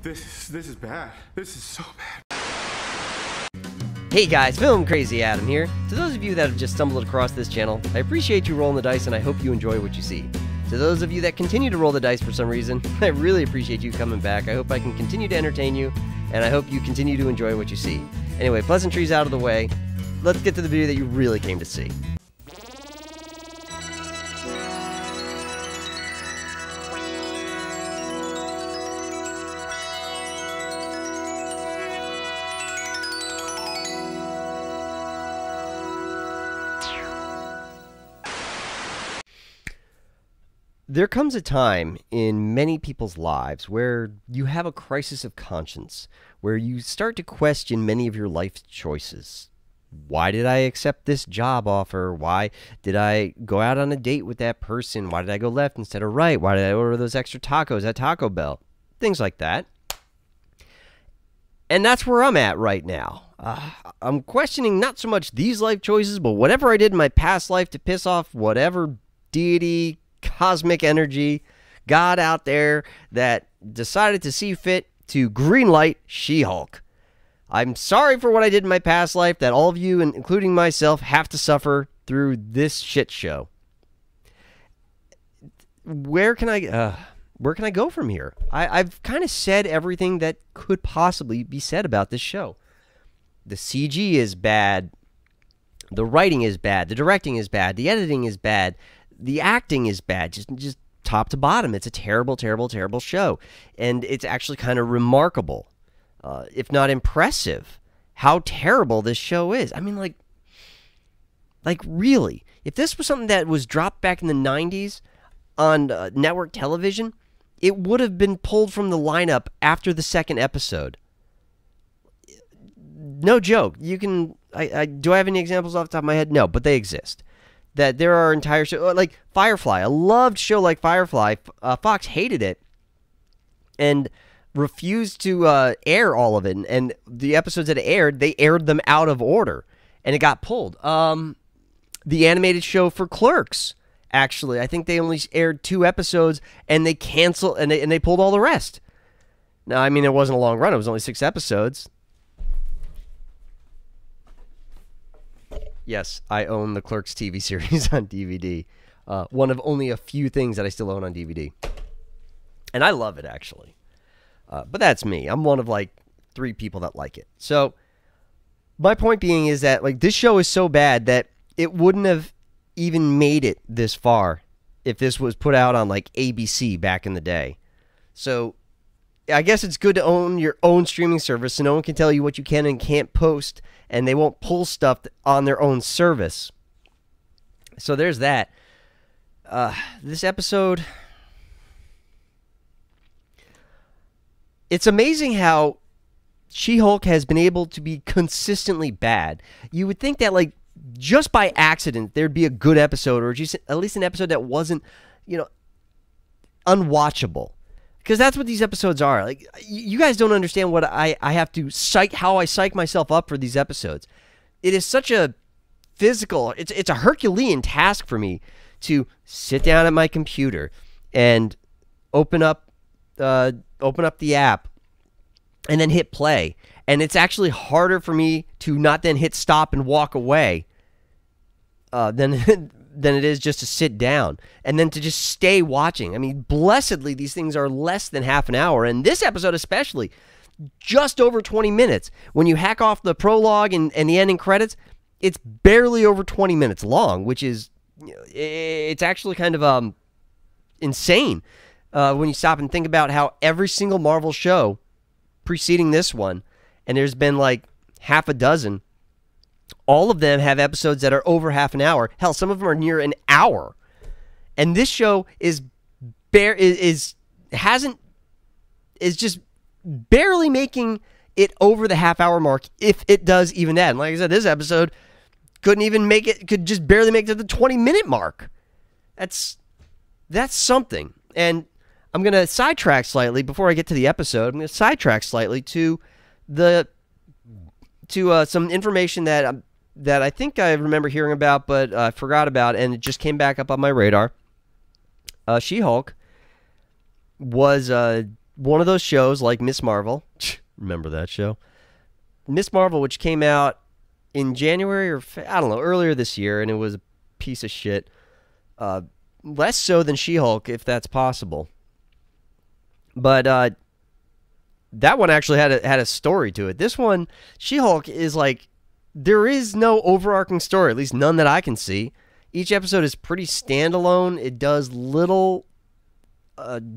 This is bad. This is so bad. Hey guys, FilmCrazyAdam here. To those of you that have just stumbled across this channel, I appreciate you rolling the dice and I hope you enjoy what you see. To those of you that continue to roll the dice for some reason, I really appreciate you coming back. I hope I can continue to entertain you, and I hope you continue to enjoy what you see. Anyway, pleasantries out of the way, let's get to the video that you really came to see. There comes a time in many people's lives where you have a crisis of conscience, where you start to question many of your life choices. Why did I accept this job offer? Why did I go out on a date with that person? Why did I go left instead of right? Why did I order those extra tacos at Taco Bell? Things like that. And that's where I'm at right now. I'm questioning not so much these life choices, but whatever I did in my past life to piss off whatever deity, cosmic energy, God out there that decided to see fit to greenlight She-Hulk. I'm sorry for what I did in my past life that all of you, including myself, have to suffer through this shit show. Where can I go from here? I've kind of said everything that could possibly be said about this show. The CG is bad. The writing is bad. The directing is bad. The editing is bad. The acting is bad, just top to bottom. It's a terrible, terrible, terrible show. And it's actually kind of remarkable, if not impressive, how terrible this show is. I mean, like really, if this was something that was dropped back in the 90s on network television, it would have been pulled from the lineup after the second episode. No joke. You can, do I have any examples off the top of my head? No, but they exist. That there are entire shows, like Firefly. A loved show like Firefly. Fox hated it and refused to air all of it. And the episodes that aired, they aired them out of order. And it got pulled. The animated show for Clerks, actually. I think they only aired 2 episodes and they canceled and they pulled all the rest. Now, I mean, it wasn't a long run. It was only 6 episodes. Yes, I own the Clerks TV series on DVD. One of only a few things that I still own on DVD. And I love it, actually. But that's me. I'm one of, like, 3 people that like it. So, my point being is that, like, this show is so bad that it wouldn't have even made it this far if this was put out on, like, ABC back in the day. So, I guess it's good to own your own streaming service so no one can tell you what you can and can't post, and they won't pull stuff on their own service. So there's that. This episode, it's amazing how She-Hulk has been able to be consistently bad. You would think that, like, just by accident there'd be a good episode, or just at least an episode that wasn't, you know, unwatchable. Because that's what these episodes are. Like, you guys don't understand what I have to how I psych myself up for these episodes. It is such a physical, it's a Herculean task for me to sit down at my computer and open up the app and then hit play. And it's actually harder for me to not then hit stop and walk away than it is just to sit down and then to just stay watching. I mean, blessedly, these things are less than half an hour, and this episode especially, just over 20 minutes. When you hack off the prologue and the ending credits, it's barely over 20 minutes long, which is, it's actually kind of insane when you stop and think about how every single Marvel show preceding this one, and there's been like half a dozen, all of them have episodes that are over half an hour. Hell, some of them are near an hour. And this show is just barely making it over the half-hour mark, if it does even that. And like I said, this episode couldn't even make it, could just barely make it to the 20-minute mark. That's something. And I'm going to sidetrack slightly before I get to the episode. I'm going to sidetrack slightly to some information that I think I remember hearing about, but I forgot about, and it just came back up on my radar. She-Hulk was one of those shows like Miss Marvel. Remember that show? Miss Marvel, which came out in January or I don't know, earlier this year, and it was a piece of shit. Less so than She-Hulk, if that's possible. But that one actually had a story to it. This one, She-Hulk, is like, there is no overarching story, at least none that I can see. Each episode is pretty standalone. It does little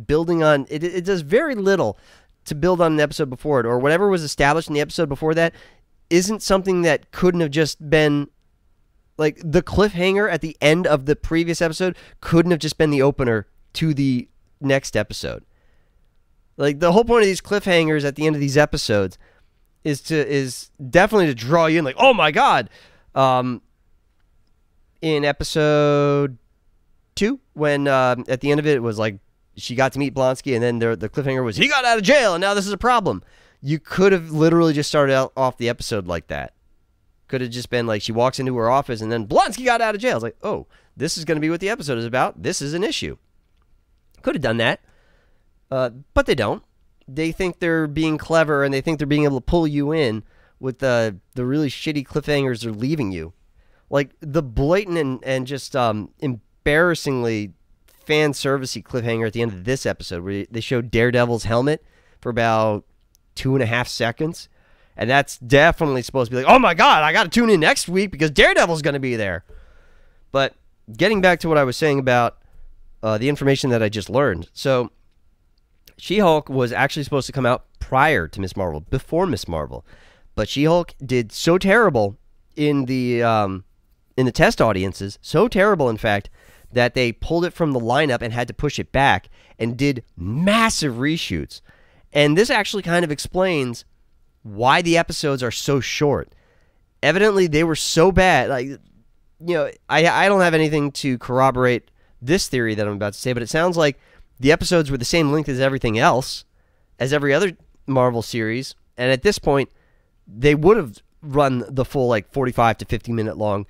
building on it. It does very little to build on an episode before it, or whatever was established in the episode before that isn't something that couldn't have just been like the cliffhanger at the end of the previous episode couldn't have just been the opener to the next episode. Like, the whole point of these cliffhangers at the end of these episodes is definitely to draw you in, like, oh my god. In episode 2, when at the end of it was like she got to meet Blonsky, and then the cliffhanger was he got out of jail and now this is a problem. You could have literally just started off the episode like that. Could have just been like she walks into her office and then Blonsky got out of jail. It's like, oh, this is going to be what the episode is about. This is an issue. Could have done that. But they don't. They think they're being clever, and they think they're being able to pull you in with the really shitty cliffhangers they're leaving you. Like the blatant and just embarrassingly fan servicey cliffhanger at the end of this episode where they showed Daredevil's helmet for about 2.5 seconds. And that's definitely supposed to be like, oh my god, I got to tune in next week because Daredevil's going to be there. But getting back to what I was saying about the information that I just learned. So She-Hulk was actually supposed to come out prior to Miss Marvel, before Miss Marvel. But She-Hulk did so terrible in the test audiences, so terrible, in fact, that they pulled it from the lineup and had to push it back and did massive reshoots. And this actually kind of explains why the episodes are so short. Evidently, they were so bad. Like, you know, I don't have anything to corroborate this theory that I'm about to say, but it sounds like the episodes were the same length as everything else, as every other Marvel series. And at this point, they would have run the full, like, 45 to 50 minute long.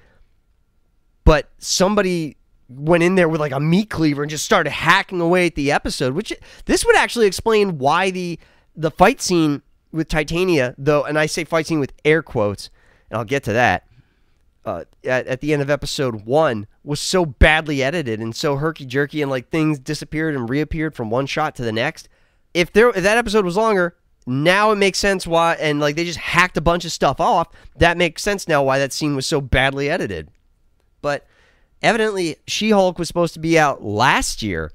But somebody went in there with, like, a meat cleaver and just started hacking away at the episode, which this would actually explain why the fight scene with Titania, though, and I say fight scene with air quotes, and I'll get to that, at the end of episode 1 was so badly edited and so herky-jerky, and like things disappeared and reappeared from one shot to the next. If that episode was longer, now it makes sense why, and like they just hacked a bunch of stuff off. That makes sense now why that scene was so badly edited. But evidently, She-Hulk was supposed to be out last year,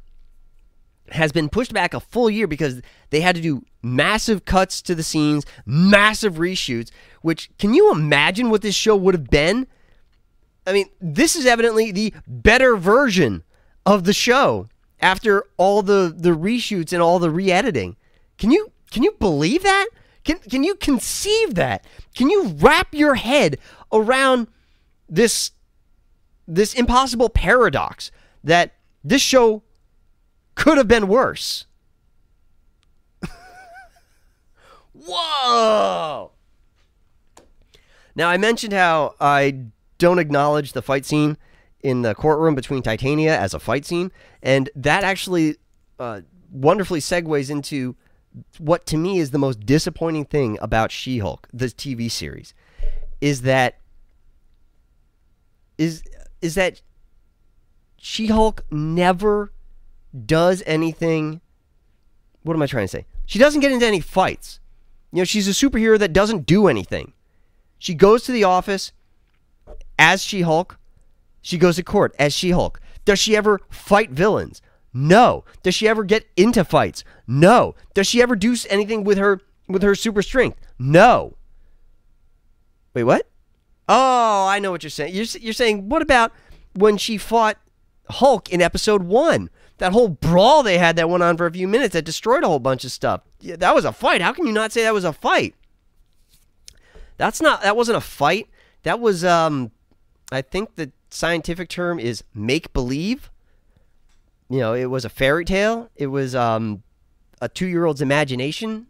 has been pushed back a full year because they had to do massive cuts to the scenes, massive reshoots, which, can you imagine what this show would have been? I mean, this is evidently the better version of the show after all the reshoots and all the re-editing. Can you believe that? Can you conceive that? Can you wrap your head around this impossible paradox that this show could have been worse? Whoa! Now, I mentioned how I don't acknowledge the fight scene in the courtroom between Titania as a fight scene, and that actually wonderfully segues into what to me is the most disappointing thing about She-Hulk, the TV series, is that She-Hulk never does anything. What am I trying to say? She doesn't get into any fights. You know, she's a superhero that doesn't do anything. She goes to the office as She-Hulk. She goes to court as She-Hulk. Does she ever fight villains? No. Does she ever get into fights? No. Does she ever do anything with her super strength? No. Wait, what? Oh, I know what you're saying. You're saying, what about when she fought Hulk in episode 1? That whole brawl they had that went on for a few minutes that destroyed a whole bunch of stuff. Yeah, that was a fight. How can you not say that was a fight? That wasn't a fight. That was, I think the scientific term is make-believe. You know, it was a fairy tale. It was a 2-year-old's imagination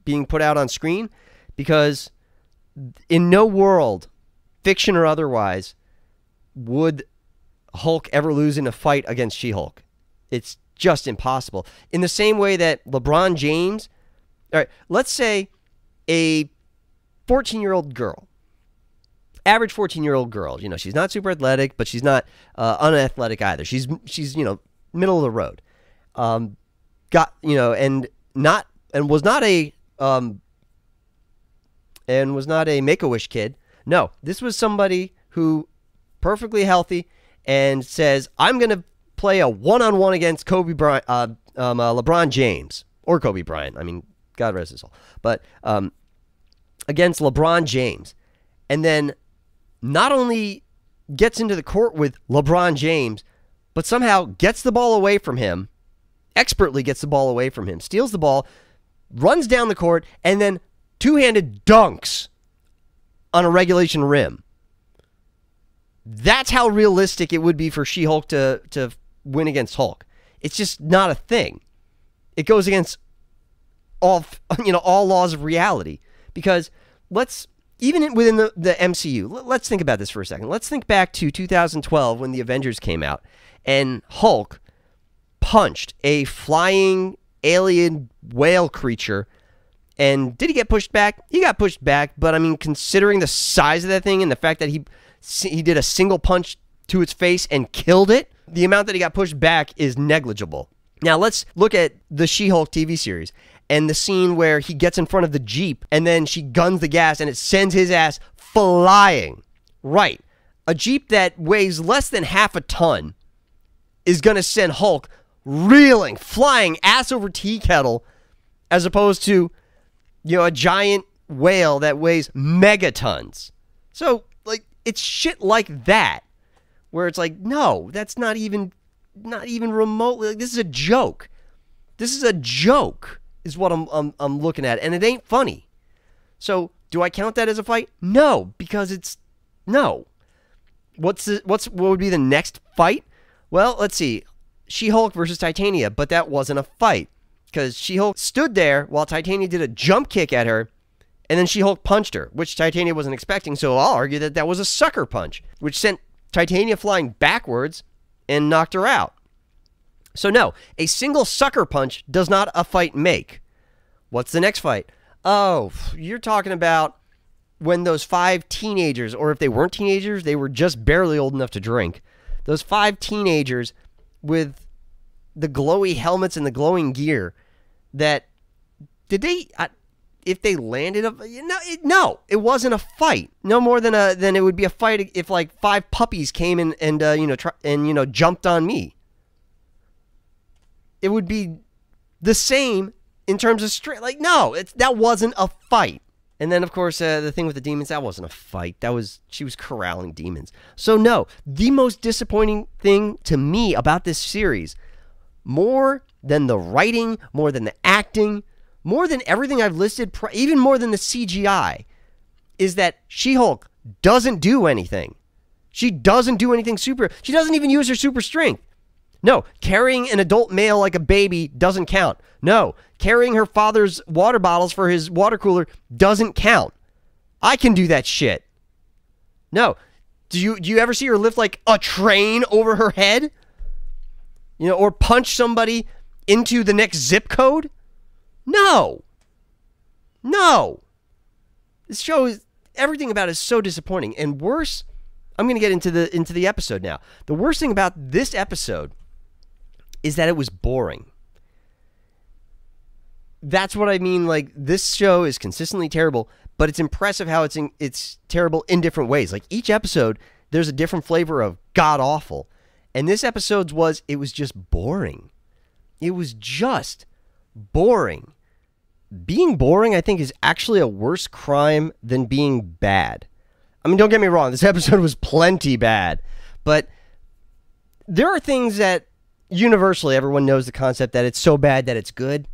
being put out on screen, because in no world, fiction or otherwise, would Hulk ever lose in a fight against She-Hulk. It's just impossible. In the same way that LeBron James, all right, let's say a 14-year-old girl, average 14-year-old girl, she's not super athletic, but she's not unathletic either. She's middle of the road. Was not a Make-A-Wish kid. No, this was somebody who perfectly healthy and says, I'm going to play a one-on-one against LeBron James or Kobe Bryant. I mean, God rest his soul. But against LeBron James, and then not only gets into the court with LeBron James, but somehow gets the ball away from him, expertly gets the ball away from him, steals the ball, runs down the court, and then two-handed dunks on a regulation rim. That's how realistic it would be for She-Hulk to win against Hulk. It's just not a thing. It goes against all laws of reality. Because even within the MCU, let's think about this for a second. Let's think back to 2012 when the Avengers came out and Hulk punched a flying alien whale creature. And did he get pushed back? He got pushed back, but I mean, considering the size of that thing and the fact that he did a single punch to its face and killed it, the amount that he got pushed back is negligible. Now, let's look at the She-Hulk TV series and the scene where he gets in front of the Jeep and then she guns the gas and it sends his ass flying. Right. A Jeep that weighs less than half a ton is going to send Hulk reeling, flying ass over tea kettle, as opposed to, a giant whale that weighs megatons. So, it's shit like that, where it's like, no, that's not even remotely, this is a joke. This is a joke, is what I'm looking at, and it ain't funny. So, do I count that as a fight? No, because no. What would be the next fight? Well, let's see. She-Hulk versus Titania, but that wasn't a fight. Because She-Hulk stood there while Titania did a jump kick at her, and then She-Hulk punched her, which Titania wasn't expecting, so I'll argue that was a sucker punch, which sent Titania flying backwards and knocked her out. So no, a single sucker punch does not a fight make. What's the next fight? Oh, you're talking about when those 5 teenagers, or if they weren't teenagers, they were just barely old enough to drink. Those 5 teenagers with the glowy helmets and the glowing gear, if they landed no, it wasn't a fight. No more than it would be a fight if 5 puppies came in and jumped on me. It would be the same in terms of straight. No, that wasn't a fight. And then, of course, the thing with the demons, that wasn't a fight. She was corralling demons. So no, the most disappointing thing to me about this series, more than the writing, more than the acting, more than everything I've listed, even more than the CGI, is that She-Hulk doesn't do anything. She doesn't do anything super. She doesn't even use her super strength. No, carrying an adult male like a baby doesn't count. No, carrying her father's water bottles for his water cooler doesn't count. I can do that shit. No. Do you ever see her lift a train over her head? Or punch somebody into the next zip code? No. This show is, everything about it is so disappointing. And worse, I'm going to get into the episode now. The worst thing about this episode is that it was boring. That's what I mean. This show is consistently terrible, but it's impressive how it's terrible in different ways. Each episode, there's a different flavor of god-awful. And this episode's it was just boring. It was just boring. Being boring, I think, is actually a worse crime than being bad. I mean, don't get me wrong. This episode was plenty bad. But there are things that universally everyone knows the concept that it's so bad that it's good.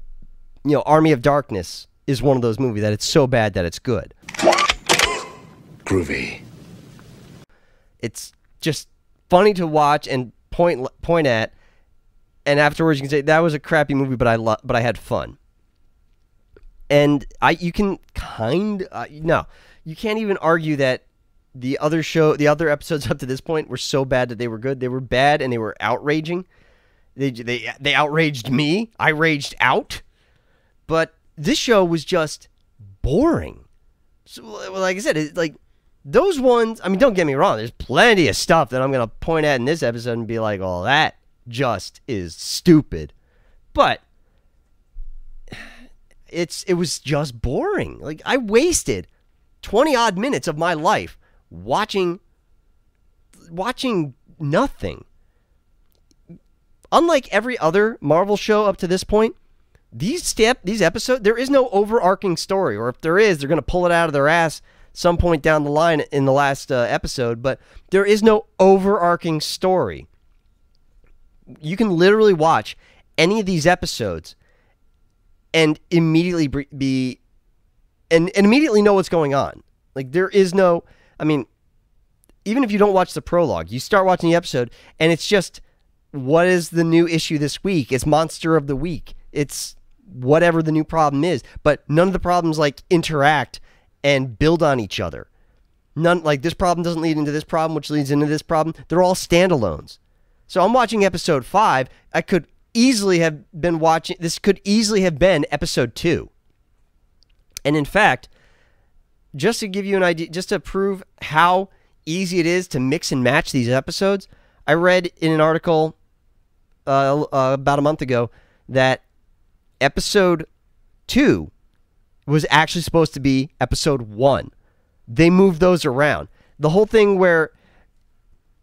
Army of Darkness is one of those movies that it's so bad that it's good. Groovy. It's just funny to watch and point at, and afterwards you can say that was a crappy movie, but I had fun. And you can't even argue that the other episodes up to this point were so bad that they were good. They were bad and they were outraging. They outraged me. I raged out. But this show was just boring. So, like I said, those ones, I mean, don't get me wrong. There's plenty of stuff that I'm going to point at in this episode and be like, oh, that just is stupid. But it was just boring. Like, I wasted 20 odd minutes of my life watching nothing. Unlike every other Marvel show up to this point, these episodes, there is no overarching story, or if there is, they're going to pull it out of their ass some point down the line in the last episode, but there is no overarching story. You can literally watch any of these episodes and immediately immediately know what's going on. Like, there is no, I mean, even if you don't watch the prologue, you start watching the episode and it's just, what is the new issue this week? It's Monster of the Week. It's whatever the new problem is, but none of the problems like interact and build on each other. None, like, this problem doesn't lead into this problem, which leads into this problem. They're all standalones. So I'm watching episode 5. I could easily have been watching, this could easily have been episode 2. And in fact, just to give you an idea, just to prove how easy it is to mix and match these episodes, I read in an article about a month ago that episode 2 was actually supposed to be episode 1. They moved those around. The whole thing where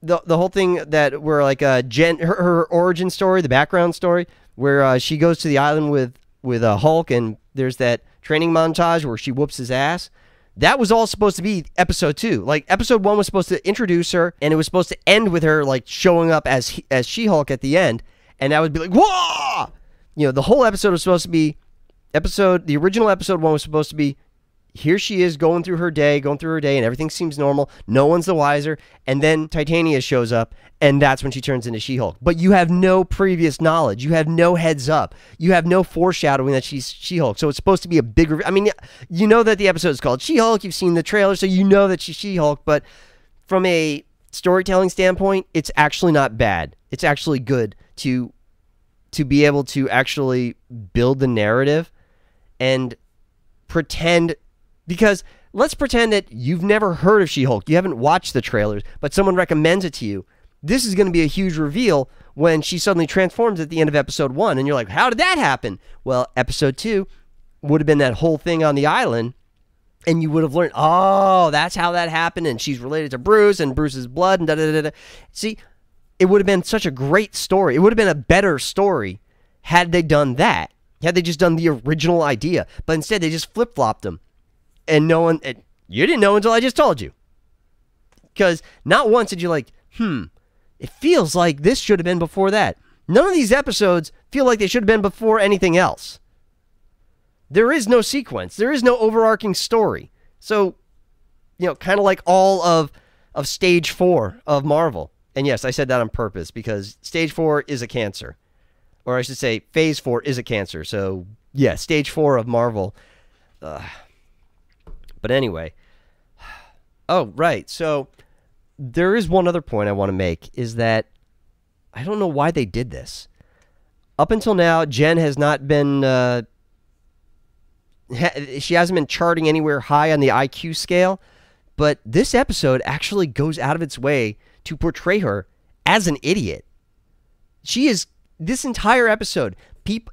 the whole thing that where like Jen, her origin story, the background story, where she goes to the island with Hulk, and there's that training montage where she whoops his ass. That was all supposed to be episode 2. Like, episode 1 was supposed to introduce her, and it was supposed to end with her like showing up as She-Hulk at the end, and that would be like, whoa! You know, the whole episode was supposed to be the original episode 1 was supposed to be, here she is going through her day, and everything seems normal. No one's the wiser. And then Titania shows up, and that's when she turns into She-Hulk. But you have no previous knowledge. You have no heads up. You have no foreshadowing that she's She-Hulk. So it's supposed to be a bigger, I mean, you know that the episode is called She-Hulk. You've seen the trailer, so you know that she's She-Hulk. But from a storytelling standpoint, it's actually not bad. It's actually good to be able to actually build the narrative and pretend, because let's pretend that you've never heard of She-Hulk. You haven't watched the trailers, but someone recommends it to you. This is going to be a huge reveal when she suddenly transforms at the end of episode 1, and you're like, how did that happen? Well, episode 2 would have been that whole thing on the island, and you would have learned, oh, that's how that happened, and she's related to Bruce, and Bruce's blood, and da-da-da-da. See, it would have been such a great story. It would have been a better story had they done that. Had they just done the original idea. But instead, they just flip-flopped them. And no one, you didn't know until I just told you. Because not once did you like, it feels like this should have been before that. None of these episodes feel like they should have been before anything else. There is no sequence. There is no overarching story. So, you know, kind of like all of stage 4 of Marvel. And yes, I said that on purpose because stage 4 is a cancer. Or I should say phase 4 is a cancer. So, yeah, stage 4 of Marvel. But anyway. Oh, right. So, there is one other point I want to make, is that I don't know why they did this. Up until now, Jen has not been... she hasn't been charting anywhere high on the IQ scale. But this episode actually goes out of its way to portray her as an idiot. She is... This entire episode,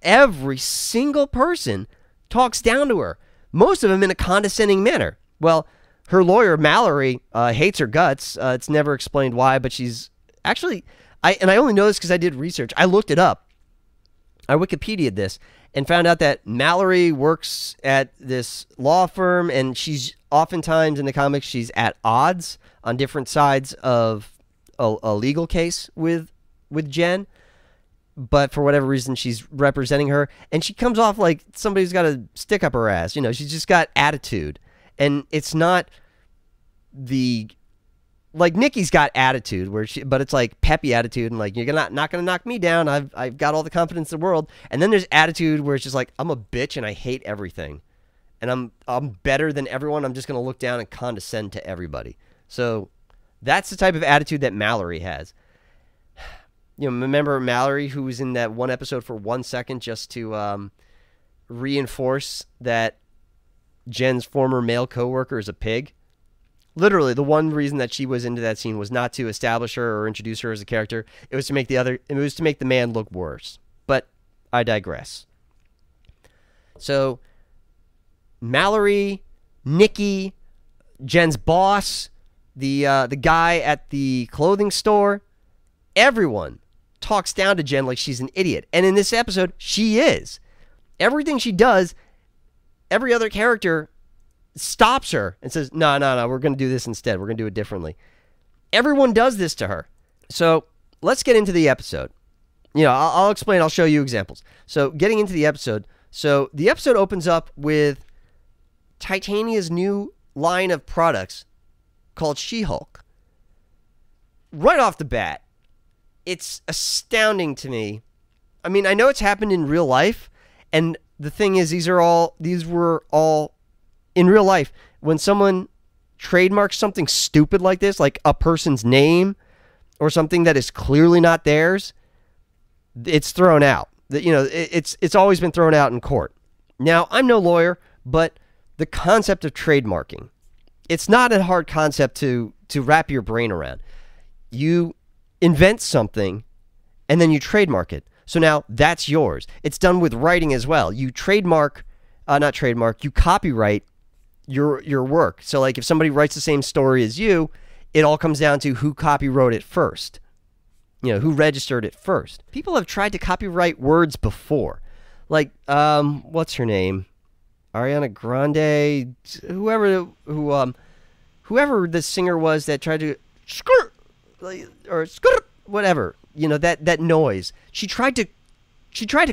every single person talks down to her. Most of them in a condescending manner. Well, her lawyer, Mallory, hates her guts. It's never explained why, but she's actually... I only know this because I did research. I looked it up. I Wikipedia'd this and found out that Mallory works at this law firm, and she's oftentimes in the comics, she's at odds on different sides of a legal case with Jen. But for whatever reason, she's representing her, and she comes off like somebody's got a stick up her ass. You know, she's just got attitude, and it's not like Nikki's got attitude but it's like peppy attitude, and like, you're not gonna knock me down. I've got all the confidence in the world. And then there's attitude where it's just like, I'm a bitch and I hate everything, and I'm better than everyone. I'm just gonna look down and condescend to everybody. So that's the type of attitude that Mallory has. You know, remember Mallory, who was in that one episode for 1 second just to reinforce that Jen's former male coworker is a pig? Literally, the one reason that she was into that scene was not to establish her or introduce her as a character. It was to make the man look worse. But I digress. So, Mallory, Nikki, Jen's boss, the guy at the clothing store, everyone talks down to Jen like she's an idiot. And in this episode, she is. Everything she does, every other character stops her and says, no, we're going to do this instead. We're going to do it differently. Everyone does this to her. So let's get into the episode. You know, I'll explain. I'll show you examples. So getting into the episode. So the episode opens up with Titania's new line of products called She-Hulk. Right off the bat, it's astounding to me. I mean, I know it's happened in real life, and the thing is, these were all in real life. When someone trademarks something stupid like this, like a person's name or something that is clearly not theirs, it's thrown out. You know, it's always been thrown out in court. Now, I'm no lawyer, but the concept of trademarking, it's not a hard concept to wrap your brain around. You invent something and then you trademark it. So now that's yours. It's done with writing as well. You you copyright your work. So like if somebody writes the same story as you, it all comes down to who copywrote it first. You know, who registered it first. People have tried to copyright words before. Like, what's her name? Ariana Grande, whoever the singer was that tried to whatever, you know, that noise. She tried to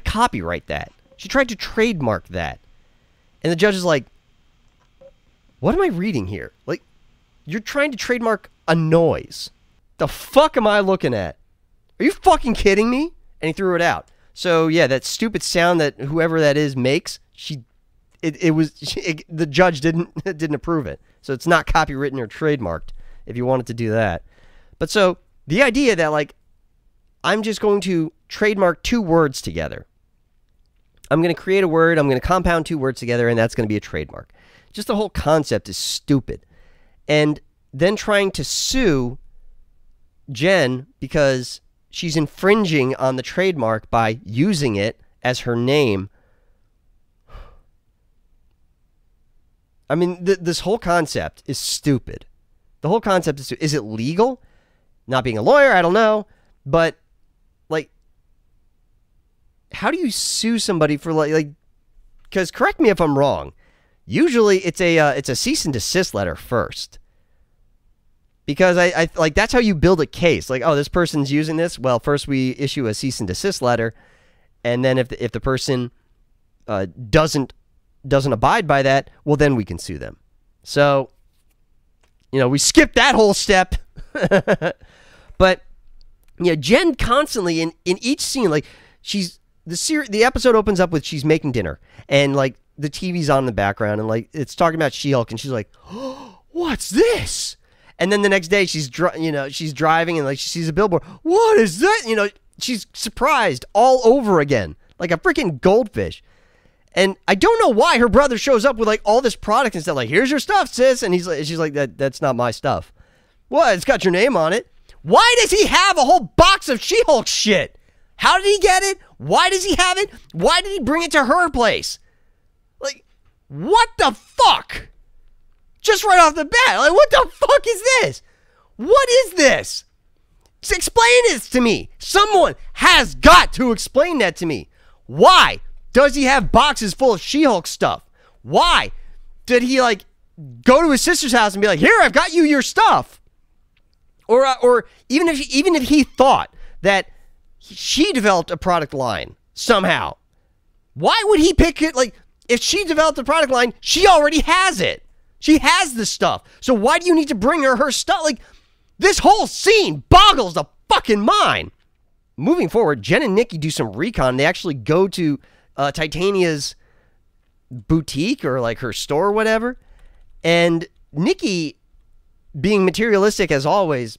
copyright that. She tried to trademark that. And the judge is like, what am I reading here? Like, you're trying to trademark a noise. The fuck am I looking at? Are you fucking kidding me? And he threw it out. So yeah, that stupid sound that whoever that is makes, the judge didn't approve it. So it's not copywritten or trademarked if you wanted to do that. But so the idea that like I'm just going to trademark two words together. I'm going to create a word, I'm going to compound two words together, and that's going to be a trademark. Just the whole concept is stupid. And then trying to sue Jen because she's infringing on the trademark by using it as her name. I mean, this whole concept is stupid. The whole concept is stupid. Is it legal? Not being a lawyer, I don't know. But, like, how do you sue somebody for, like, because correct me if I'm wrong. Usually it's a cease and desist letter first. Because I like that's how you build a case. Like, oh, this person's using this. Well, first we issue a cease and desist letter, and then if the person doesn't abide by that, well, then we can sue them. So, you know, we skip that whole step. But yeah, Jen constantly in each scene, like the episode opens up with she's making dinner, and like the TV's on in the background, and like it's talking about She-Hulk, and she's like, oh, what's this? And then the next day she's driving and like she sees a billboard. What is that? You know, she's surprised all over again, like a freaking goldfish. And I don't know why her brother shows up with like all this product and stuff. Like, here's your stuff, sis. And she's like, that's not my stuff. What? It's got your name on it. Why does he have a whole box of She-Hulk shit? How did he get it? Why does he have it? Why did he bring it to her place? Like, what the fuck? Just right off the bat, like, what the fuck is this? What is this? Just explain this to me. Someone has got to explain that to me. Why does he have boxes full of She-Hulk stuff? Why did he, like, go to his sister's house and be like, here, I've got you your stuff? Or even if he thought that she developed a product line somehow, why would he pick it? Like, if she developed a product line, she already has it. She has this stuff. So why do you need to bring her stuff? Like, this whole scene boggles the fucking mind. Moving forward, Jen and Nikki do some recon. They actually go to Titania's boutique or like her store or whatever. And Nikki, being materialistic as always,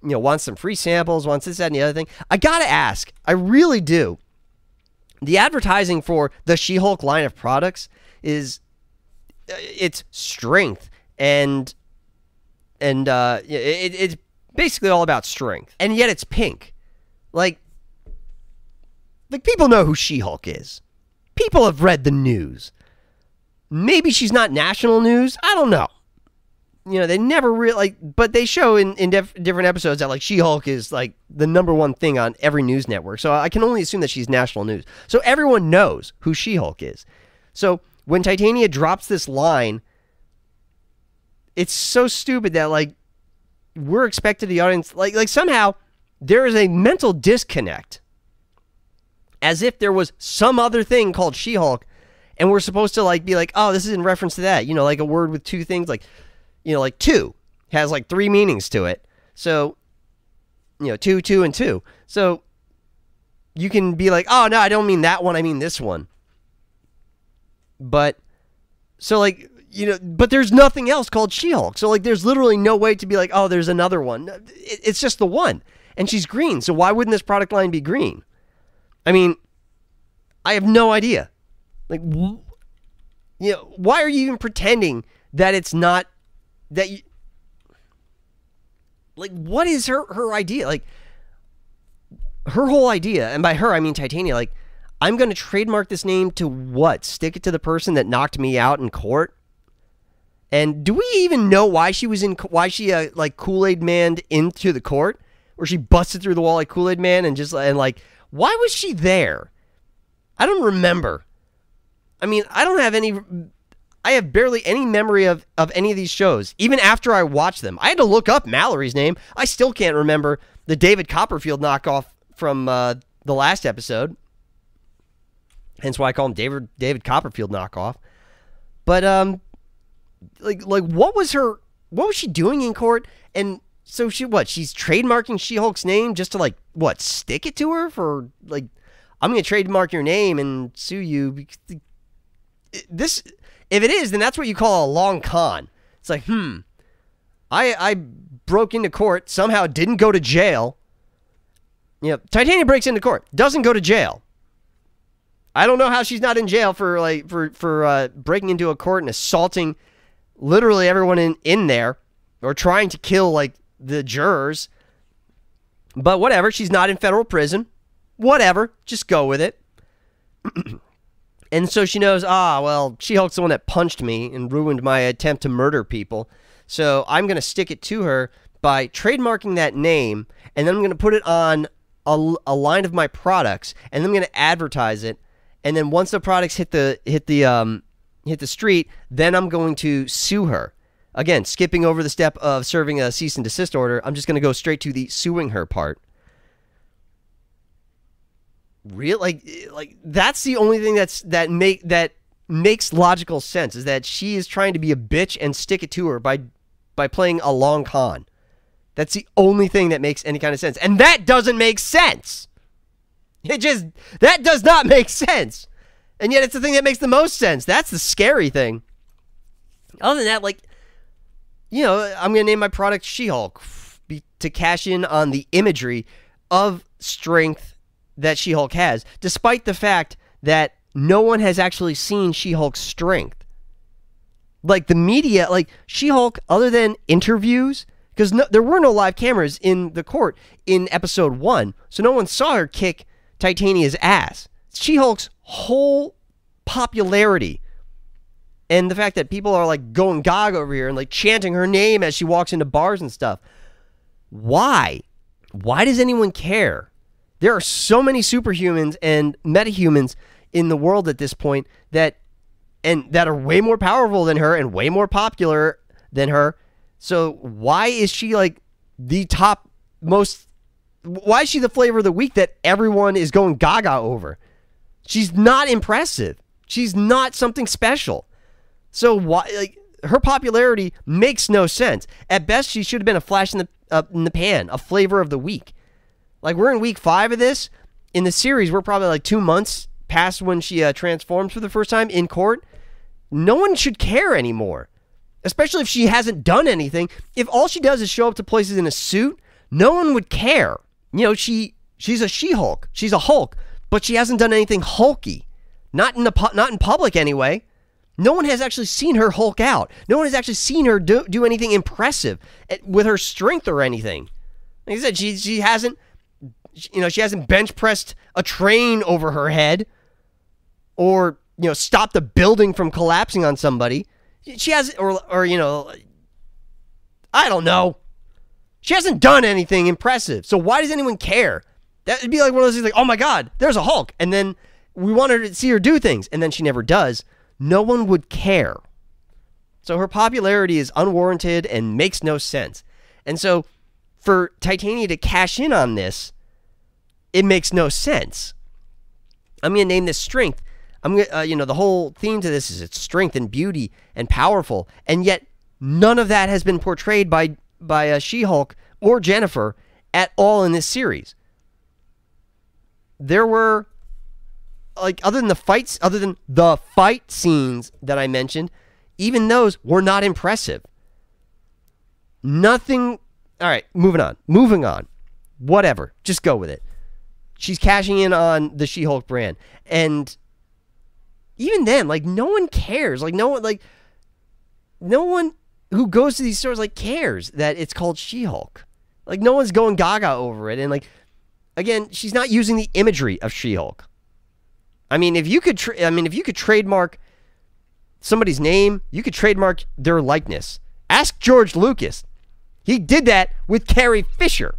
wants some free samples, wants this, that, and the other thing. I gotta ask, I really do. The advertising for the She-Hulk line of products is it's strength and it's basically all about strength, and yet it's pink. Like people know who She-Hulk is. People have read the news. Maybe she's not national news. I don't know. They never really but they show in different episodes that like She-Hulk is like the number one thing on every news network. So I can only assume that she's national news. So everyone knows who She-Hulk is. So when Titania drops this line, it's so stupid that like we're expected the audience like somehow there is a mental disconnect, as if there was some other thing called She-Hulk, and we're supposed to like be like, oh, this is in reference to that. Like a word with two things, like like two has like three meanings to it. So two and two. So you can be like, oh no, I don't mean that one, I mean this one. But so like but there's nothing else called She-Hulk. So like there's literally no way to be like, oh, there's another one. It's just the one. And she's green. So why wouldn't this product line be green? I mean, I have no idea. Like, why are you even pretending that it's not that you, like, what is her idea? Like, her whole idea, and by her, I mean Titania, like, I'm going to trademark this name to what? Stick it to the person that knocked me out in court? And do we even know why she like Kool-Aid Man'd into the court? Or she busted through the wall like Kool-Aid Man and like, why was she there? I don't remember. I mean, I have barely any memory of any of these shows, even after I watched them. I had to look up Mallory's name. I still can't remember the David Copperfield knockoff from the last episode. Hence why I call him David Copperfield knockoff. But like what was she doing in court? And so she's trademarking She-Hulk's name just to like stick it to her for like, I'm going to trademark your name and sue you. This, if it is, then that's what you call a long con. It's like, I broke into court, somehow didn't go to jail. Titania breaks into court, doesn't go to jail. I don't know how she's not in jail for breaking into a court and assaulting literally everyone in there, or trying to kill like the jurors. But whatever, she's not in federal prison. Whatever, just go with it. And so she knows, well, She-Hulk's the one that punched me and ruined my attempt to murder people. So I'm going to stick it to her by trademarking that name, and then I'm going to put it on a line of my products, and then I'm going to advertise it. And then once the products hit the street, then I'm going to sue her. Again, skipping over the step of serving a cease and desist order, I'm just going to go straight to the suing her part. Real like that's the only thing that makes logical sense, is that she is trying to be a bitch and stick it to her by playing a long con. That's the only thing that makes any kind of sense, and that doesn't make sense. That does not make sense, and yet it's the thing that makes the most sense. That's the scary thing. Other than that, like, I'm gonna name my product She-Hulk to cash in on the imagery of strength that She-Hulk has, despite the fact that no one has actually seen She-Hulk's strength. Like the media, like She-Hulk, other than interviews, because there were no live cameras in the court in episode 1, so no one saw her kick Titania's ass. She-Hulk's whole popularity and the fact that people are like going gaga over here and like chanting her name as she walks into bars and stuff. Why? Why does anyone care? There are so many superhumans and metahumans in the world at this point that are way more powerful than her and way more popular than her. So why is she like the top most? Why is she the flavor of the week that everyone is going gaga over? She's not impressive. She's not something special. So why, like, her popularity makes no sense. At best, she should have been a flash in the pan, a flavor of the week. Like, we're in week 5 of this. In the series, we're probably like 2 months past when she transforms for the first time in court. No one should care anymore, especially if she hasn't done anything. If all she does is show up to places in a suit, no one would care. You know, she's a She-Hulk. She's a Hulk, but she hasn't done anything hulky. Not in public anyway. No one has actually seen her Hulk out. No one has actually seen her do anything impressive with her strength or anything. Like I said, she hasn't, you know, she hasn't bench pressed a train over her head, or, you know, stopped a building from collapsing on somebody. She hasn't, or you know, I don't know. She hasn't done anything impressive. So why does anyone care? That would be like one of those things like, oh my God, there's a Hulk. And then we want her to see her do things. And then she never does. No one would care. So her popularity is unwarranted and makes no sense. And so for Titania to cash in on this, it makes no sense. I'm going to name this strength. I'm going you know, the whole theme to this is it's strength and beauty and powerful. And yet none of that has been portrayed by She-Hulk or Jennifer at all in this series. There were, like, other than the fight scenes that I mentioned, even those were not impressive. Nothing. All right, moving on. Whatever. Just go with it. She's cashing in on the She-Hulk brand. And even then, like, no one cares. Like, no one who goes to these stores, like, cares that it's called She-Hulk. Like, no one's going gaga over it. And, like, again, she's not using the imagery of She-Hulk. I mean, if you could trademark somebody's name, you could trademark their likeness. Ask George Lucas. He did that with Carrie Fisher.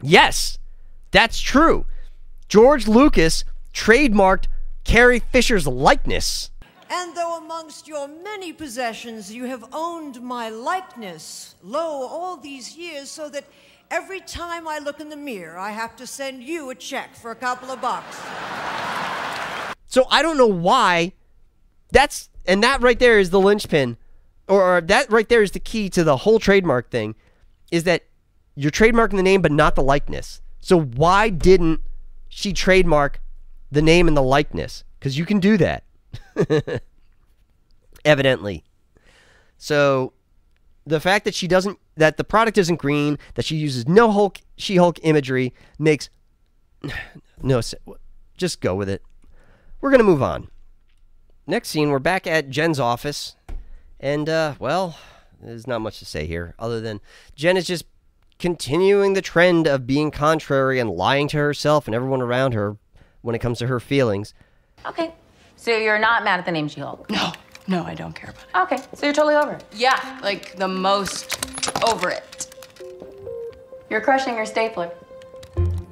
Yes, that's true. George Lucas trademarked Carrie Fisher's likeness. And though amongst your many possessions you have owned my likeness, lo, all these years, so that every time I look in the mirror, I have to send you a check for a couple of bucks. So I don't know why. That right there is the linchpin, or that right there is the key to the whole trademark thing, is that you're trademarking the name but not the likeness. So why didn't she trademark the name and the likeness? Because you can do that. Evidently. So the fact that that the product isn't green, that she uses no She-Hulk imagery makes no sense. Just go with it. We're going to move on. Next scene, we're back at Jen's office. And, well, there's not much to say here other than Jen is just continuing the trend of being contrary and lying to herself and everyone around her when it comes to her feelings. Okay. So you're not mad at the name She-Hulk? No, I don't care about it. Okay, so you're totally over it. Yeah, like the most over it. You're crushing your stapler.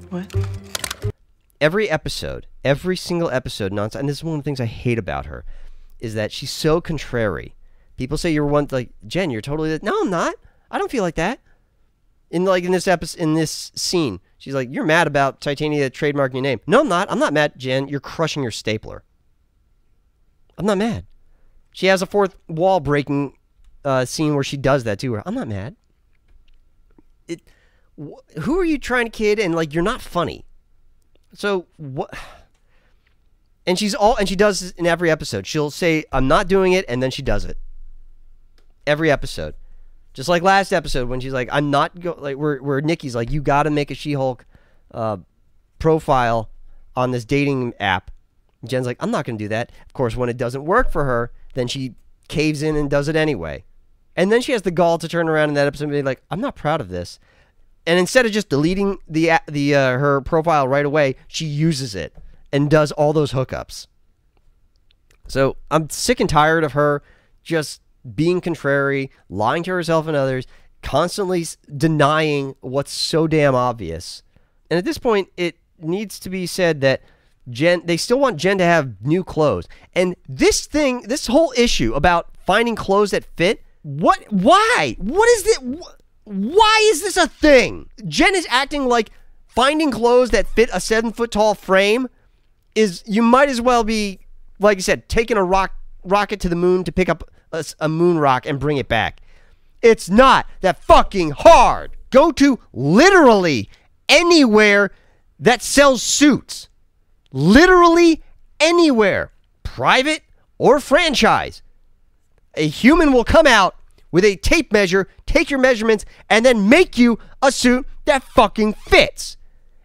What? Every single episode, nonsense, and this is one of the things I hate about her, is that she's so contrary. People say you're like, Jen, you're totally, no, I'm not. I don't feel like that. In this scene, she's like, you're mad about Titania trademarking your name. No, I'm not. I'm not mad, Jen. You're crushing your stapler. I'm not mad. She has a fourth wall breaking scene where she does that to her. I'm not mad. Who are you trying to kid? And like, you're not funny. So what? And she does this in every episode. She'll say, I'm not doing it, and then she does it. Every episode. Just like last episode when she's like, I'm not where Nikki's like, you got to make a She-Hulk profile on this dating app. And Jen's like, I'm not going to do that. Of course, when it doesn't work for her, then she caves in and does it anyway. And then she has the gall to turn around in that episode and be like, I'm not proud of this. And instead of just deleting her profile right away, she uses it and does all those hookups. So I'm sick and tired of her just being contrary, lying to herself and others, constantly denying what's so damn obvious. And at this point, it needs to be said that they still want Jen to have new clothes. And this whole issue about finding clothes that fit, why? What is it? Why is this a thing? Jen is acting like finding clothes that fit a 7-foot-tall frame is, you might as well be, like I said, taking a rocket to the moon to pick up a moon rock and bring it back. It's not that fucking hard. Go to literally anywhere that sells suits. Literally anywhere, private or franchise. A human will come out with a tape measure, take your measurements, and then make you a suit that fucking fits.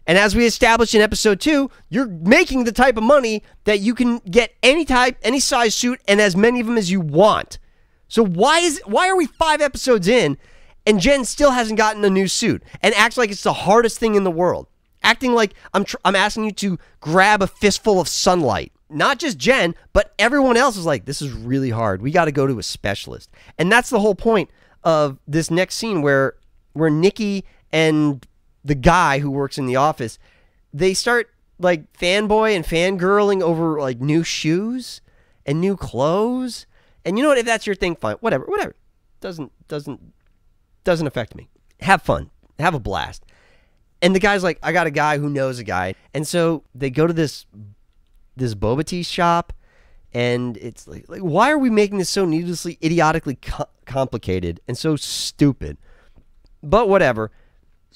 And as we established in episode 2, you're making the type of money that you can get any type, any size suit, and as many of them as you want. So why are we 5 episodes in, and Jen still hasn't gotten a new suit, and acts like it's the hardest thing in the world, acting like I'm asking you to grab a fistful of sunlight. Not just Jen, but everyone else is like, this is really hard. We got to go to a specialist, and that's the whole point of this next scene where Nikki and the guy who works in the office, they start like fanboy and fangirling over like new shoes and new clothes. And you know what? If that's your thing, fine. Whatever. Doesn't affect me. Have fun. Have a blast. And the guy's like, I got a guy who knows a guy. And so they go to this boba tea shop, and it's like why are we making this so needlessly, idiotically complicated and so stupid? But whatever.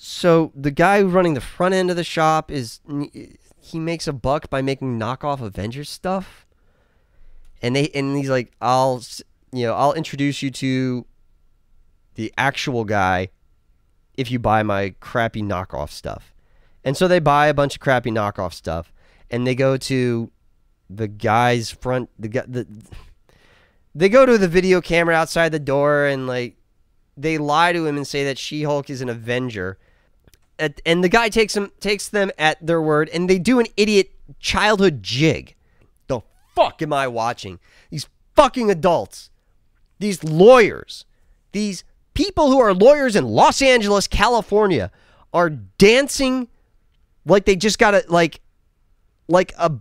So the guy who's running the front end of the shop he makes a buck by making knockoff Avengers stuff, and he's like, I'll introduce you to the actual guy if you buy my crappy knockoff stuff. And so they buy a bunch of crappy knockoff stuff, and they go to the guy's front. They go to the video camera outside the door, and like they lie to him and say that She-Hulk is an Avenger. And the guy takes them at their word, and they do an idiot childhood jig. The fuck am I watching? These fucking adults, these lawyers, these people who are lawyers in Los Angeles, California, are dancing like they just got like a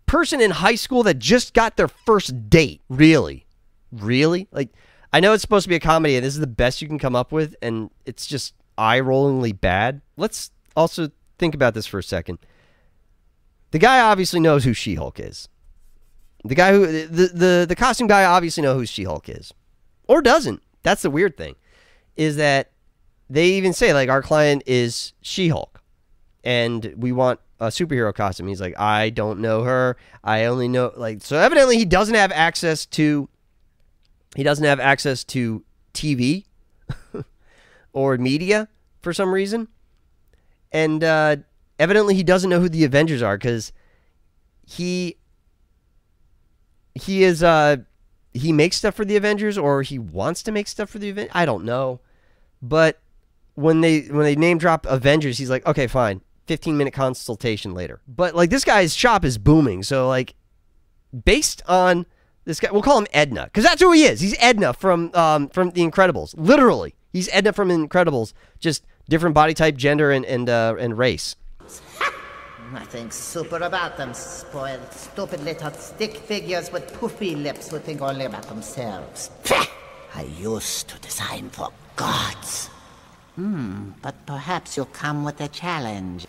person in high school that just got their first date. Really? Like, I know it's supposed to be a comedy, and this is the best you can come up with, and it's just eye-rollingly bad. Let's also think about this for a second. The guy obviously knows who She-Hulk is. The guy who the costume guy obviously knows who She-Hulk is, or doesn't. That's the weird thing, is that they even say like our client is She-Hulk, and we want a superhero costume. He's like, I don't know her. I only know like so. Evidently, he doesn't have access to TV. Or media for some reason. And evidently he doesn't know who the Avengers are, because he makes stuff for the Avengers, or he wants to make stuff for the Avengers. I don't know. But when they name drop Avengers, he's like, okay, fine. 15-minute consultation later. But like this guy's shop is booming. So like based on this guy, we'll call him Edna, because that's who he is. He's Edna from The Incredibles. Literally. He's Edna from Incredibles, just different body type, gender, and race. Nothing super about them, spoiled, stupid little stick figures with poofy lips who think only about themselves. I used to design for gods. But perhaps you'll come with a challenge.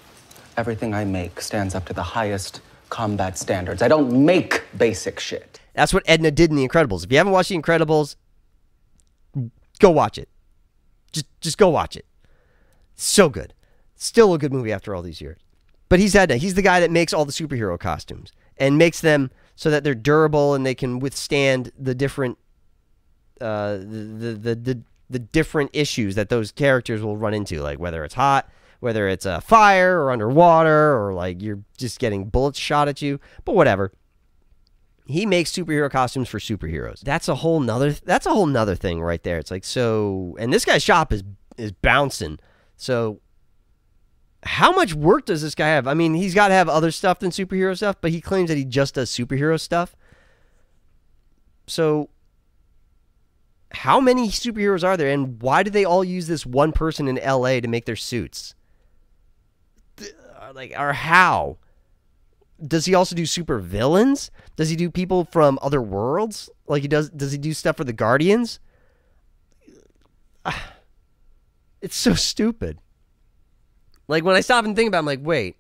Everything I make stands up to the highest combat standards. I don't make basic shit. That's what Edna did in The Incredibles. If you haven't watched The Incredibles, go watch it. Just go watch it. So good. Still a good movie after all these years. But he's Edna. He's the guy that makes all the superhero costumes and makes them so that they're durable and they can withstand the different the different issues that those characters will run into, like whether it's hot, whether it's a fire or underwater, or like you're just getting bullets shot at you. But whatever. He makes superhero costumes for superheroes. That's a whole nother thing right there. It's like, so, and this guy's shop is bouncing. So how much work does this guy have? I mean, he's got to have other stuff than superhero stuff, but he claims that he just does superhero stuff. So how many superheroes are there, and why do they all use this one person in LA to make their suits? Like, or how? Does he also do super villains? Does he do people from other worlds? Like does he do stuff for the Guardians? It's so stupid. Like when I stop and think about it, I'm like, wait,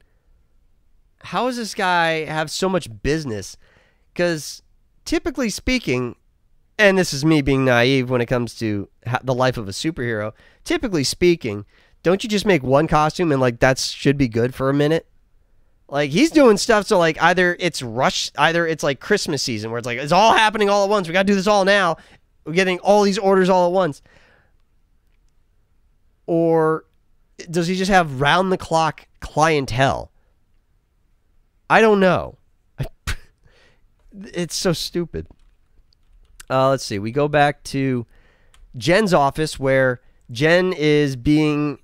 how does this guy have so much business? Because typically speaking, and this is me being naive when it comes to the life of a superhero, typically speaking, don't you just make one costume and like that should be good for a minute? Like, he's doing stuff so, like, either it's like Christmas season where it's like, it's all happening all at once. We got to do this all now. We're getting all these orders all at once. Or does he just have round-the-clock clientele? I don't know. It's so stupid. Let's see. We go back to Jen's office where Jen is being...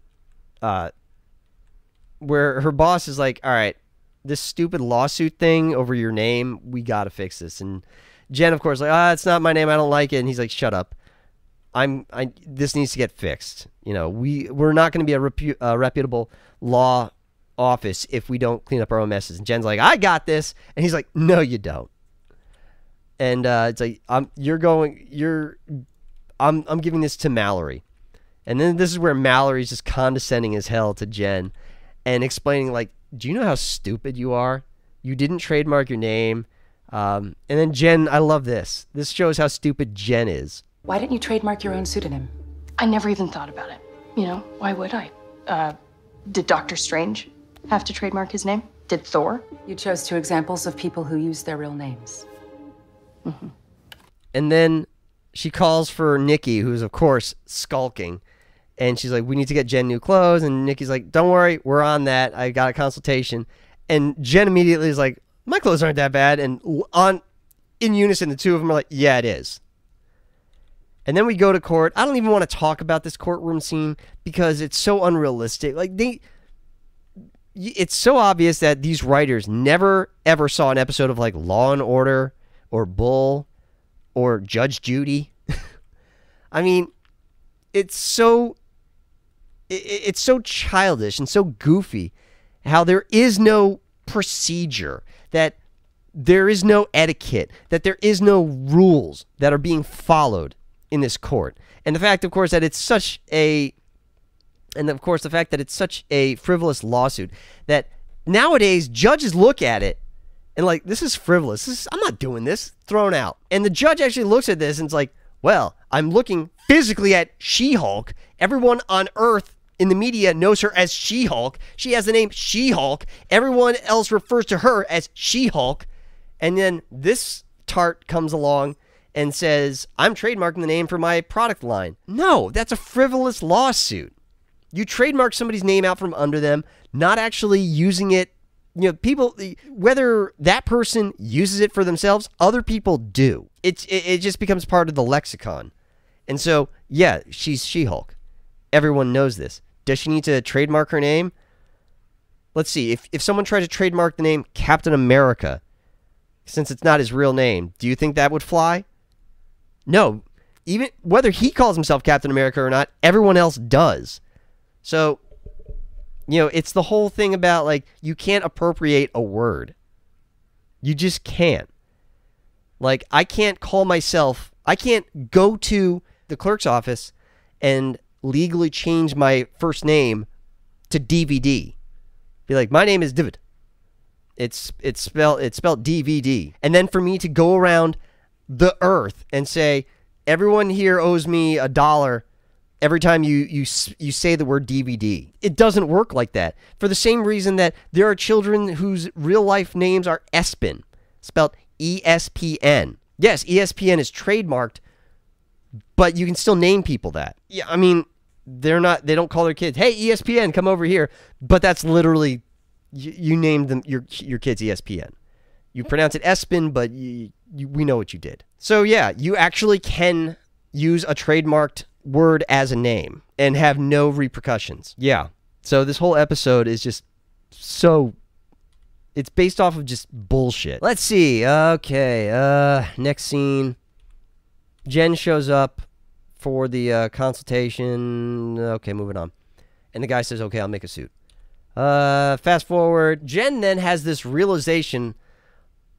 where her boss is like, all right, this stupid lawsuit thing over your name, we got to fix this. And Jen, of course, like, it's not my name. I don't like it. And he's like, shut up. This needs to get fixed. You know, we're not going to be a reputable law office if we don't clean up our own messes. And Jen's like, I got this. And he's like, no, you don't. And it's like, I'm giving this to Mallory. And then this is where Mallory's just condescending as hell to Jen and explaining, like, do you know how stupid you are? You didn't trademark your name. And then Jen, I love this. This shows how stupid Jen is. Why didn't you trademark your own pseudonym? I never even thought about it. You know, why would I? Did Doctor Strange have to trademark his name? Did Thor? You chose two examples of people who use their real names. Mm-hmm. And then she calls for Nikki, who's, of course, skulking. And she's like, we need to get Jen new clothes. And Nikki's like, don't worry, we're on that. I got a consultation. And Jen immediately is like, my clothes aren't that bad. And in unison, the two of them are like, yeah, it is. And then we go to court. I don't even want to talk about this courtroom scene because it's so unrealistic. Like, it's so obvious that these writers never, ever saw an episode of, like, Law and Order or Bull or Judge Judy. I mean, it's so childish and so goofy how there is no procedure, that there is no etiquette, that there is no rules that are being followed in this court. And the fact, of course, that it's such a frivolous lawsuit that nowadays judges look at it and like, this is frivolous. I'm not doing this. Thrown out. And the judge actually looks at this and it's like, well, I'm looking physically at She-Hulk. Everyone on Earth in the media knows her as She-Hulk. She has the name She-Hulk. Everyone else refers to her as She-Hulk. And then this tart comes along and says, I'm trademarking the name for my product line. No, that's a frivolous lawsuit. You trademark somebody's name out from under them, not actually using it. You know, people, whether that person uses it for themselves, other people do. It just becomes part of the lexicon. And so, yeah, she's She-Hulk. Everyone knows this. Does she need to trademark her name? Let's see. If someone tried to trademark the name Captain America, since it's not his real name, do you think that would fly? No. Even whether he calls himself Captain America or not, everyone else does. So, you know, it's the whole thing about, like, you can't appropriate a word. You just can't. Like, I can't go to the clerk's office and legally change my first name to DVD. Be like, my name is David. It's spelled DVD. And then for me to go around the earth and say, everyone here owes me $1 every time you say the word DVD. It doesn't work like that. For the same reason that there are children whose real life names are Espin, spelled ESPN. Yes, ESPN is trademarked, but you can still name people that. Yeah, I mean, they don't call their kids, hey, ESPN, come over here. But that's literally, you named them your kids ESPN. You pronounce it Espin, but we know what you did. So yeah, you actually can use a trademarked word as a name and have no repercussions. Yeah. So this whole episode is just so... It's based off of just bullshit. Let's see. Okay. Next scene. Jen shows up for the consultation. Okay, moving on. And the guy says, okay, I'll make a suit. Fast forward. Jen then has this realization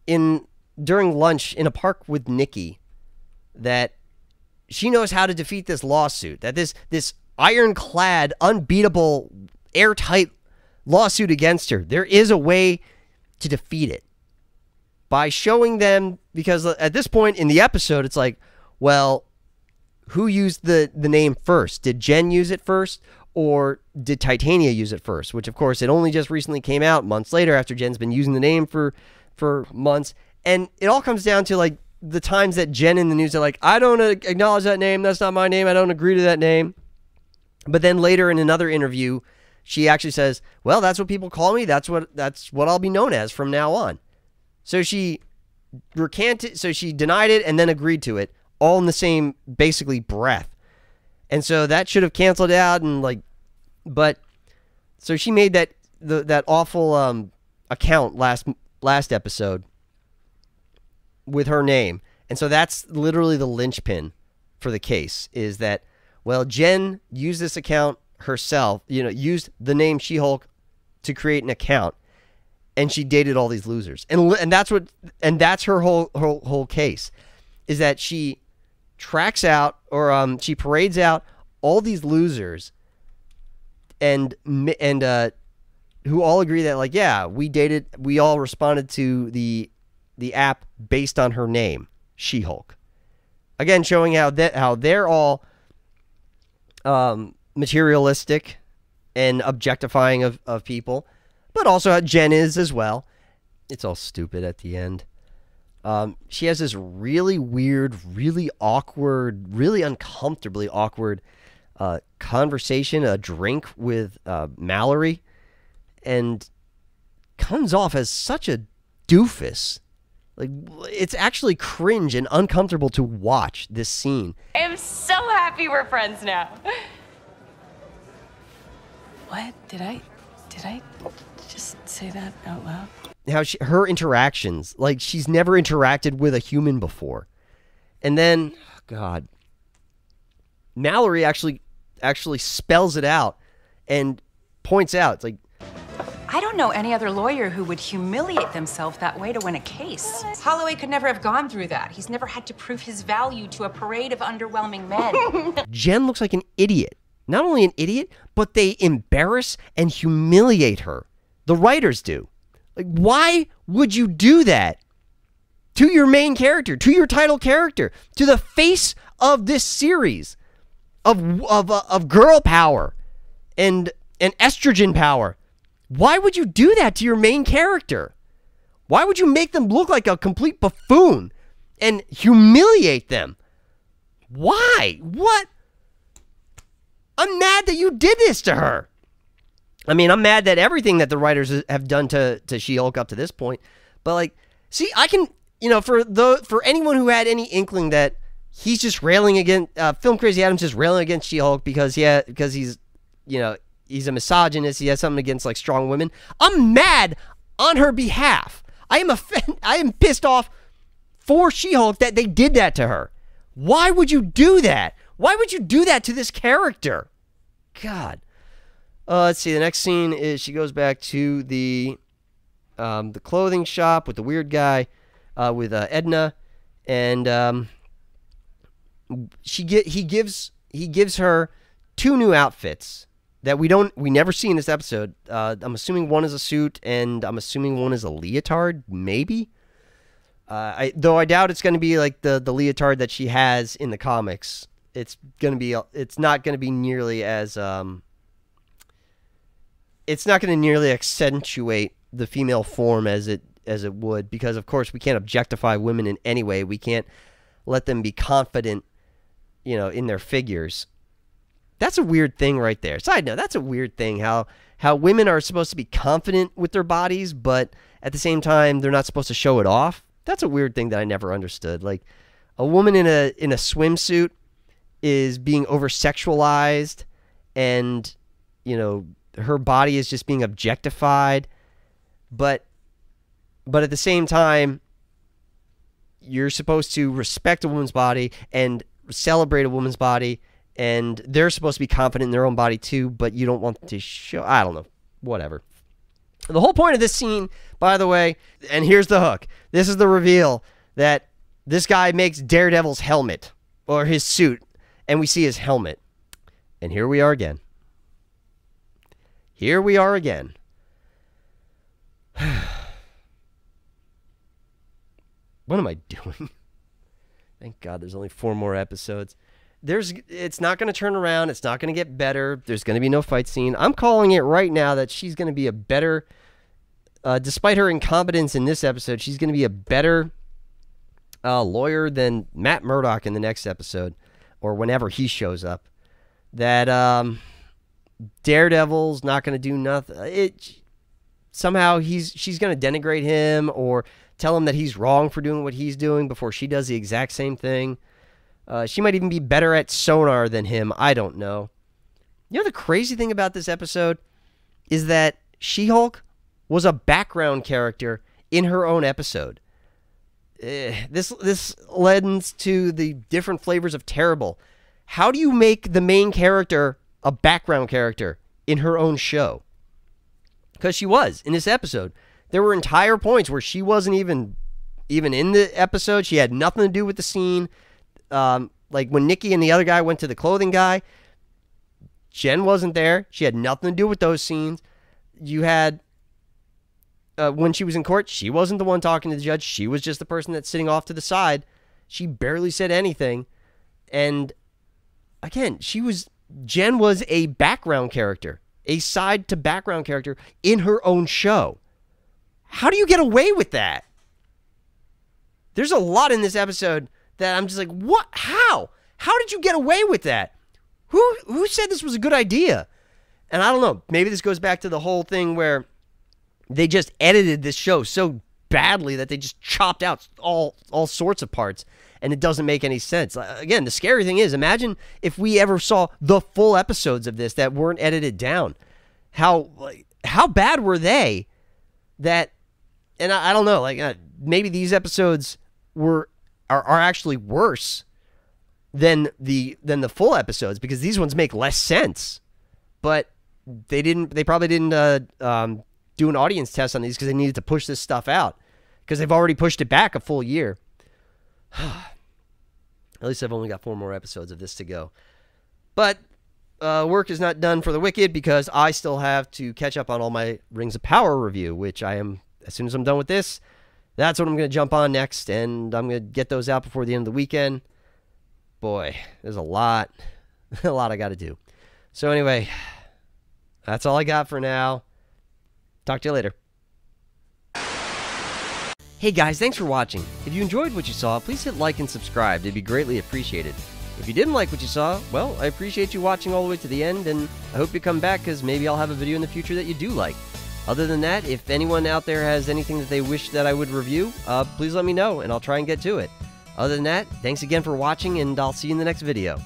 during lunch in a park with Nikki that she knows how to defeat this lawsuit. That this ironclad, unbeatable, airtight lawsuit against her, there is a way to defeat it by showing them, because at this point in the episode, it's like, well, who used the name first? Did Jen use it first, or did Titania use it first? Which, of course, it only just recently came out months later after Jen's been using the name for months. And it all comes down to, like, the times that Jen in the news are like, I don't acknowledge that name. That's not my name. I don't agree to that name. But then later in another interview, she actually says, well, that's what people call me. That's what I'll be known as from now on. So she recanted, so she denied it and then agreed to it, all in the same, basically, breath. And so that should have canceled out, and but so she made that awful account last episode with her name. And so that's literally the linchpin for the case, is that, well, Jen used this account herself, used the name She-Hulk to create an account, and she dated all these losers. And that's her whole case, is that she tracks out, or she parades out all these losers, and who all agree that, yeah, we all responded to the app based on her name, She-Hulk. Again, showing how they're all materialistic and objectifying of people, but also how Jen is as well. It's all stupid at the end. She has this really weird, really awkward, really uncomfortably awkward conversation, a drink with Mallory, and comes off as such a doofus. It's actually cringe and uncomfortable to watch this scene. I am so happy we're friends now. What? Did I just say that out loud? How her interactions, she's never interacted with a human before. And then, God, Mallory actually spells it out and points out, it's like, I don't know any other lawyer who would humiliate themselves that way to win a case. Holloway could never have gone through that. He's never had to prove his value to a parade of underwhelming men. Jen looks like an idiot. Not only an idiot, but they embarrass and humiliate her. The writers do. Why would you do that to your main character, to your title character, to the face of this series of girl power and estrogen power? Why would you do that to your main character? Why would you make them look like a complete buffoon and humiliate them? Why? What? I'm mad that you did this to her. I mean, I'm mad that everything that the writers have done to She-Hulk up to this point. But see, I can, for anyone who had any inkling that he's just railing against FilmCrazyAdam's just railing against She-Hulk because he's, he's a misogynist, he has something against strong women. I'm mad on her behalf. I am pissed off for She-Hulk that they did that to her. Why would you do that? Why would you do that to this character? God. Let's see. The next scene is she goes back to the clothing shop with the weird guy, with Edna, and he gives her 2 new outfits that we never see in this episode. I'm assuming one is a suit, and I'm assuming one is a leotard, maybe. Though I doubt it's going to be the leotard that she has in the comics. It's not going to be nearly as it's not going to nearly accentuate the female form as it would, because of course we can't objectify women in any way. We can't let them be confident, in their figures. That's a weird thing right there. Side note, that's a weird thing, how women are supposed to be confident with their bodies, but at the same time they're not supposed to show it off. That's a weird thing that I never understood. A woman in a swimsuit is being over-sexualized, and her body is just being objectified, but at the same time you're supposed to respect a woman's body and celebrate a woman's body, and they're supposed to be confident in their own body too, but you don't want to show. I don't know. Whatever. The whole point of this scene, by the way, and here's the hook. This is the reveal that this guy makes Daredevil's helmet, or his suit, and we see his helmet. And here we are again. Here we are again. What am I doing? Thank God there's only 4 more episodes. It's not going to turn around. It's not going to get better. There's going to be no fight scene. I'm calling it right now that she's going to be a better, despite her incompetence in this episode, she's going to be a better lawyer than Matt Murdock in the next episode, or whenever he shows up. That Daredevil's not going to do nothing. Somehow she's going to denigrate him or tell him that he's wrong for doing what he's doing before she does the exact same thing. She might even be better at sonar than him. I don't know. You know the crazy thing about this episode is that She-Hulk was a background character in her own episode. This lends to the different flavors of terrible. How do you make the main character a background character in her own show? Because she was in this episode. There were entire points where she wasn't even in the episode. She had nothing to do with the scene. Like when Nikki and the other guy went to the clothing guy, Jen wasn't there. She had nothing to do with those scenes. You had when she was in court, she wasn't the one talking to the judge. She was just the person that's sitting off to the side. She barely said anything. And again, Jen was a background character, a side to background character in her own show. How do you get away with that? There's a lot in this episode that I'm just like, what? How? How did you get away with that? Who said this was a good idea? And I don't know. Maybe this goes back to the whole thing where they just edited this show so badly that they just chopped out all sorts of parts, and it doesn't make any sense. Again, the scary thing is, imagine if we ever saw the full episodes of this that weren't edited down. How bad were they? That, and I don't know. Like maybe these episodes are actually worse than the full episodes because these ones make less sense. But they probably didn't do an audience test on these because they needed to push this stuff out because they've already pushed it back a full year. At least I've only got 4 more episodes of this to go. But work is not done for the wicked because I still have to catch up on all my Rings of Power review, which I am, as soon as I'm done with this, that's what I'm going to jump on next, and I'm going to get those out before the end of the weekend. Boy, there's a lot I got to do. So anyway, that's all I got for now. Talk to you later. Hey guys, thanks for watching. If you enjoyed what you saw, please hit like and subscribe. It'd be greatly appreciated. If you didn't like what you saw, well, I appreciate you watching all the way to the end, and I hope you come back because maybe I'll have a video in the future that you do like. Other than that, if anyone out there has anything that they wish that I would review, please let me know, and I'll try and get to it. Other than that, thanks again for watching, and I'll see you in the next video.